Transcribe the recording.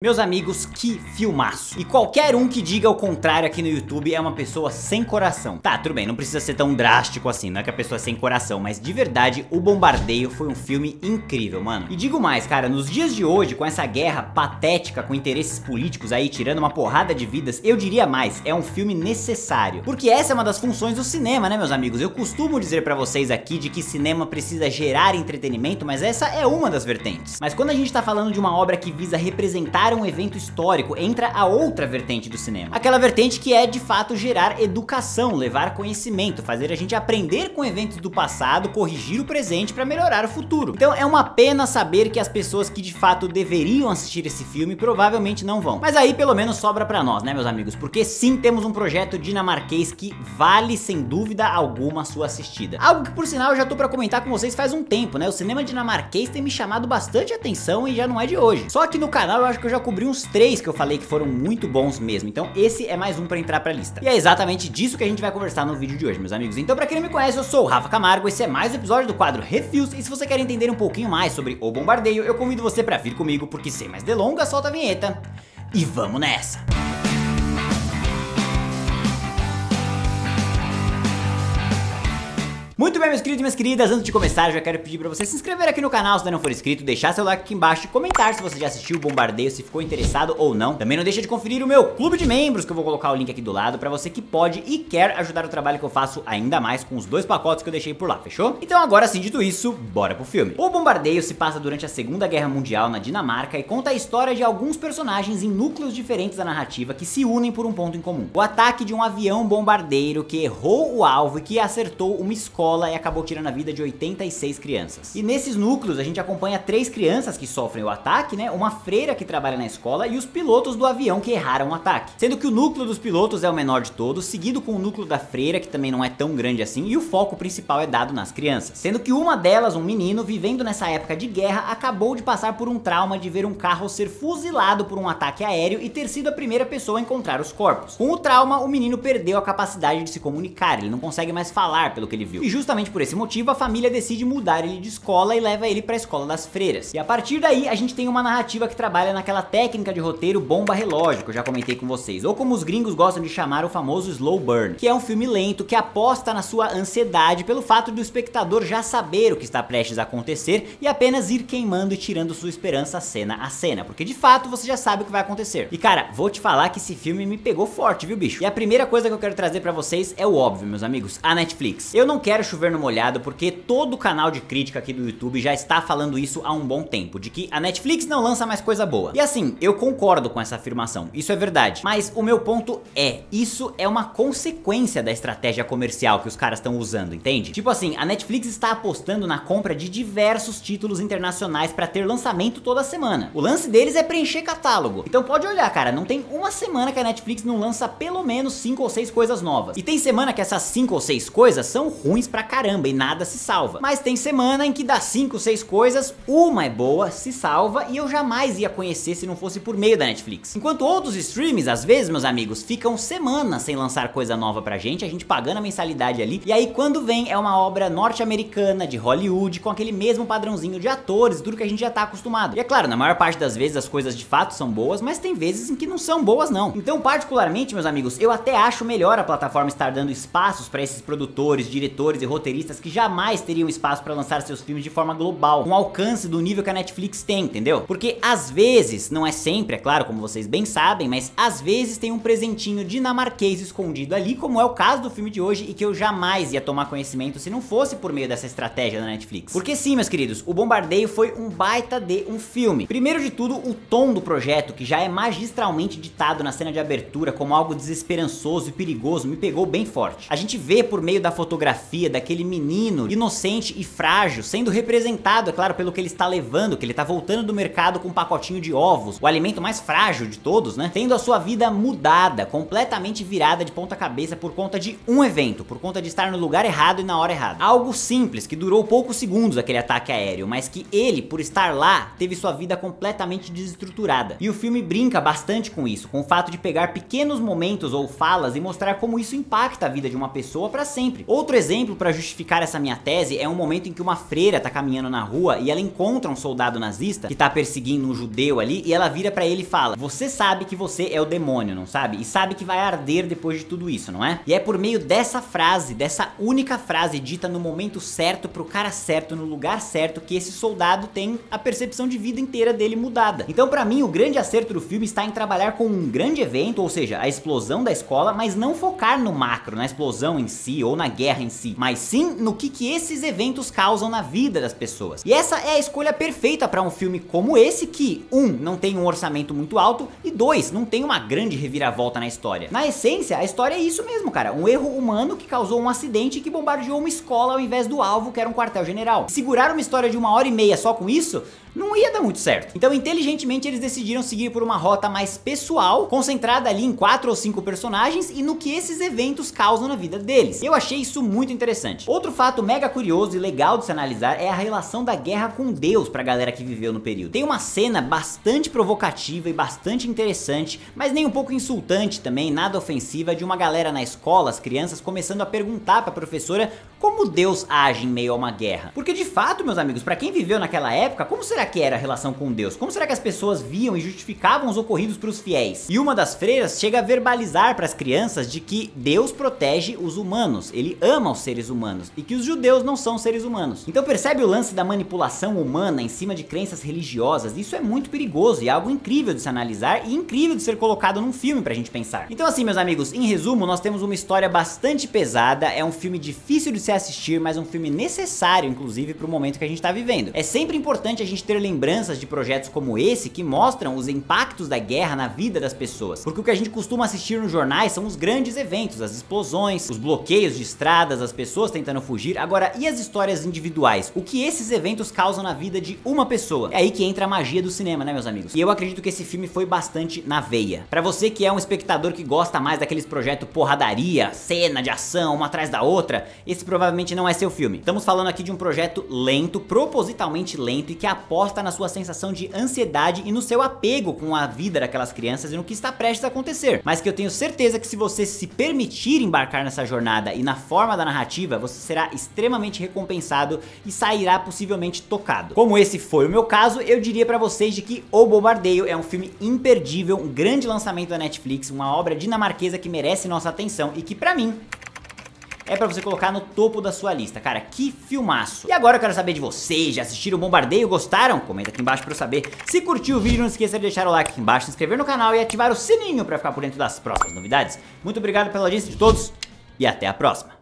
Meus amigos, que filmaço. E qualquer um que diga o contrário aqui no YouTube é uma pessoa sem coração. Tá, tudo bem, não precisa ser tão drástico assim, não é que a pessoa é sem coração, mas de verdade, O Bombardeio foi um filme incrível, mano. E digo mais, cara, nos dias de hoje, com essa guerra patética com interesses políticos aí tirando uma porrada de vidas, eu diria mais, é um filme necessário. Porque essa é uma das funções do cinema, né, meus amigos? Eu costumo dizer pra vocês aqui de que cinema precisa gerar entretenimento, mas essa é uma das vertentes. Mas quando a gente tá falando de uma obra que visa representar um evento histórico, entra a outra vertente do cinema. Aquela vertente que é de fato gerar educação, levar conhecimento, fazer a gente aprender com eventos do passado, corrigir o presente para melhorar o futuro. Então é uma pena saber que as pessoas que de fato deveriam assistir esse filme provavelmente não vão. Mas aí pelo menos sobra pra nós, né, meus amigos? Porque sim, temos um projeto dinamarquês que vale sem dúvida alguma a sua assistida. Algo que por sinal eu já tô pra comentar com vocês faz um tempo, né? O cinema dinamarquês tem me chamado bastante atenção e já não é de hoje. Só que no canal eu acho que eu já cobri uns 3 que eu falei que foram muito bons mesmo, então esse é mais um pra entrar pra lista. E é exatamente disso que a gente vai conversar no vídeo de hoje, meus amigos. Então pra quem não me conhece, eu sou o Rafa Camargo, esse é mais um episódio do quadro Reviews, e se você quer entender um pouquinho mais sobre O Bombardeio, eu convido você pra vir comigo, porque sem mais delongas, solta a vinheta e vamos nessa! Muito bem, meus queridos e minhas queridas, antes de começar eu já quero pedir pra você se inscrever aqui no canal se ainda não for inscrito, deixar seu like aqui embaixo e comentar se você já assistiu o Bombardeio, se ficou interessado ou não. Também não deixa de conferir o meu clube de membros, que eu vou colocar o link aqui do lado pra você que pode e quer ajudar o trabalho que eu faço ainda mais com os 2 pacotes que eu deixei por lá, fechou? Então agora sim, dito isso, bora pro filme. O Bombardeio se passa durante a Segunda Guerra Mundial na Dinamarca e conta a história de alguns personagens em núcleos diferentes da narrativa que se unem por um ponto em comum: o ataque de um avião bombardeiro que errou o alvo e que acertou uma escola e acabou tirando a vida de 86 crianças. E nesses núcleos a gente acompanha 3 crianças que sofrem o ataque, né? Uma freira que trabalha na escola e os pilotos do avião que erraram o ataque. Sendo que o núcleo dos pilotos é o menor de todos, seguido com o núcleo da freira, que também não é tão grande assim, e o foco principal é dado nas crianças. Sendo que uma delas, um menino, vivendo nessa época de guerra, acabou de passar por um trauma de ver um carro ser fuzilado por um ataque aéreo e ter sido a primeira pessoa a encontrar os corpos. Com o trauma, o menino perdeu a capacidade de se comunicar, ele não consegue mais falar pelo que ele viu. E justamente por esse motivo, a família decide mudar ele de escola e leva ele para a escola das freiras. E a partir daí, a gente tem uma narrativa que trabalha naquela técnica de roteiro bomba relógio, que eu já comentei com vocês, ou como os gringos gostam de chamar, o famoso slow burn, que é um filme lento que aposta na sua ansiedade pelo fato do espectador já saber o que está prestes a acontecer e apenas ir queimando e tirando sua esperança cena a cena, porque de fato você já sabe o que vai acontecer. E cara, vou te falar que esse filme me pegou forte, viu, bicho? E a primeira coisa que eu quero trazer pra vocês é o óbvio, meus amigos, a Netflix. Eu não quero chover no molhado, porque todo canal de crítica aqui do YouTube já está falando isso há um bom tempo, de que a Netflix não lança mais coisa boa. E assim, eu concordo com essa afirmação, isso é verdade, mas o meu ponto é, isso é uma consequência da estratégia comercial que os caras estão usando, entende? Tipo assim, a Netflix está apostando na compra de diversos títulos internacionais pra ter lançamento toda semana. O lance deles é preencher catálogo. Então pode olhar, cara, não tem uma semana que a Netflix não lança pelo menos 5 ou 6 coisas novas. E tem semana que essas 5 ou 6 coisas são ruins pra caramba e nada se salva. Mas tem semana em que das 5, 6 coisas, uma é boa, se salva, e eu jamais ia conhecer se não fosse por meio da Netflix. Enquanto outros streams, às vezes, meus amigos, ficam semanas sem lançar coisa nova pra gente, a gente pagando a mensalidade ali, e aí quando vem é uma obra norte-americana, de Hollywood, com aquele mesmo padrãozinho de atores, tudo que a gente já tá acostumado. E é claro, na maior parte das vezes as coisas de fato são boas, mas tem vezes em que não são boas não. Então, particularmente, meus amigos, eu até acho melhor a plataforma estar dando espaços pra esses produtores, diretores e roteiristas que jamais teriam espaço pra lançar seus filmes de forma global, com alcance do nível que a Netflix tem, entendeu? Porque às vezes, não é sempre, é claro, como vocês bem sabem, mas às vezes tem um presentinho dinamarquês escondido ali, como é o caso do filme de hoje, e que eu jamais ia tomar conhecimento se não fosse por meio dessa estratégia da Netflix. Porque sim, meus queridos, O Bombardeio foi um baita de um filme. Primeiro de tudo, o tom do projeto, que já é magistralmente ditado na cena de abertura como algo desesperançoso e perigoso, me pegou bem forte. A gente vê por meio da fotografia daquele menino inocente e frágil, sendo representado, é claro, pelo que ele está levando, que ele está voltando do mercado com um pacotinho de ovos, o alimento mais frágil de todos, né? Tendo a sua vida mudada, completamente virada de ponta cabeça por conta de um evento, por conta de estar no lugar errado e na hora errada. Algo simples, que durou poucos segundos aquele ataque aéreo, mas que ele, por estar lá, teve sua vida completamente desestruturada. E o filme brinca bastante com isso, com o fato de pegar pequenos momentos ou falas e mostrar como isso impacta a vida de uma pessoa pra sempre. Outro exemplo pra justificar essa minha tese é um momento em que uma freira tá caminhando na rua e ela encontra um soldado nazista que tá perseguindo um judeu ali e ela vira pra ele e fala: você sabe que você é o demônio, não sabe? E sabe que vai arder depois de tudo isso, não é? E é por meio dessa frase, dessa única frase dita no momento certo, pro cara certo, no lugar certo, que esse soldado tem a percepção de vida inteira dele mudada. Então pra mim o grande acerto do filme está em trabalhar com um grande evento, ou seja, a explosão da escola, mas não focar no macro, na explosão em si ou na guerra em si, mas sim no que esses eventos causam na vida das pessoas. E essa é a escolha perfeita pra um filme como esse que, não tem um orçamento muito alto e 2, não tem uma grande reviravolta na história. Na essência, a história é isso mesmo, cara, um erro humano que causou um acidente que bombardeou uma escola ao invés do alvo, que era um quartel-general. Segurar uma história de 1h30 só com isso não ia dar muito certo. Então, inteligentemente, eles decidiram seguir por uma rota mais pessoal, concentrada ali em 4 ou 5 personagens e no que esses eventos causam na vida deles. Eu achei isso muito interessante. Outro fato mega curioso e legal de se analisar é a relação da guerra com Deus pra galera que viveu no período. Tem uma cena bastante provocativa e bastante interessante, mas nem um pouco insultante também, nada ofensiva, de uma galera na escola, as crianças começando a perguntar pra professora como Deus age em meio a uma guerra. Porque de fato, meus amigos, pra quem viveu naquela época, como será que era a relação com Deus? Como será que as pessoas viam e justificavam os ocorridos pros fiéis? E uma das freiras chega a verbalizar pras crianças de que Deus protege os humanos, ele ama os seres humanos, e que os judeus não são seres humanos. Então percebe o lance da manipulação humana em cima de crenças religiosas? Isso é muito perigoso e algo incrível de se analisar e incrível de ser colocado num filme pra gente pensar. Então assim, meus amigos, em resumo, nós temos uma história bastante pesada, é um filme difícil de se assistir, mas um filme necessário, inclusive, pro momento que a gente tá vivendo. É sempre importante a gente ter lembranças de projetos como esse que mostram os impactos da guerra na vida das pessoas, porque o que a gente costuma assistir nos jornais são os grandes eventos, as explosões, os bloqueios de estradas, as pessoas tentando fugir. Agora, e as histórias individuais? O que esses eventos causam na vida de uma pessoa? É aí que entra a magia do cinema, né, meus amigos? E eu acredito que esse filme foi bastante na veia. Pra você que é um espectador que gosta mais daqueles projetos porradaria, cena de ação, uma atrás da outra, esse provavelmente não é seu filme. Estamos falando aqui de um projeto lento, propositalmente lento, e que aposta na sua sensação de ansiedade e no seu apego com a vida daquelas crianças e no que está prestes a acontecer. Mas que eu tenho certeza que se você se permitir embarcar nessa jornada e na forma da narrativa, você será extremamente recompensado e sairá possivelmente tocado. Como esse foi o meu caso, eu diria pra vocês de que O Bombardeio é um filme imperdível, um grande lançamento da Netflix, uma obra dinamarquesa que merece nossa atenção e que pra mim é pra você colocar no topo da sua lista. Cara, que filmaço. E agora eu quero saber de vocês, já assistiram o Bombardeio, gostaram? Comenta aqui embaixo pra eu saber. Se curtiu o vídeo, não esqueça de deixar o like aqui embaixo, se inscrever no canal e ativar o sininho pra ficar por dentro das próximas novidades. Muito obrigado pela audiência de todos e até a próxima.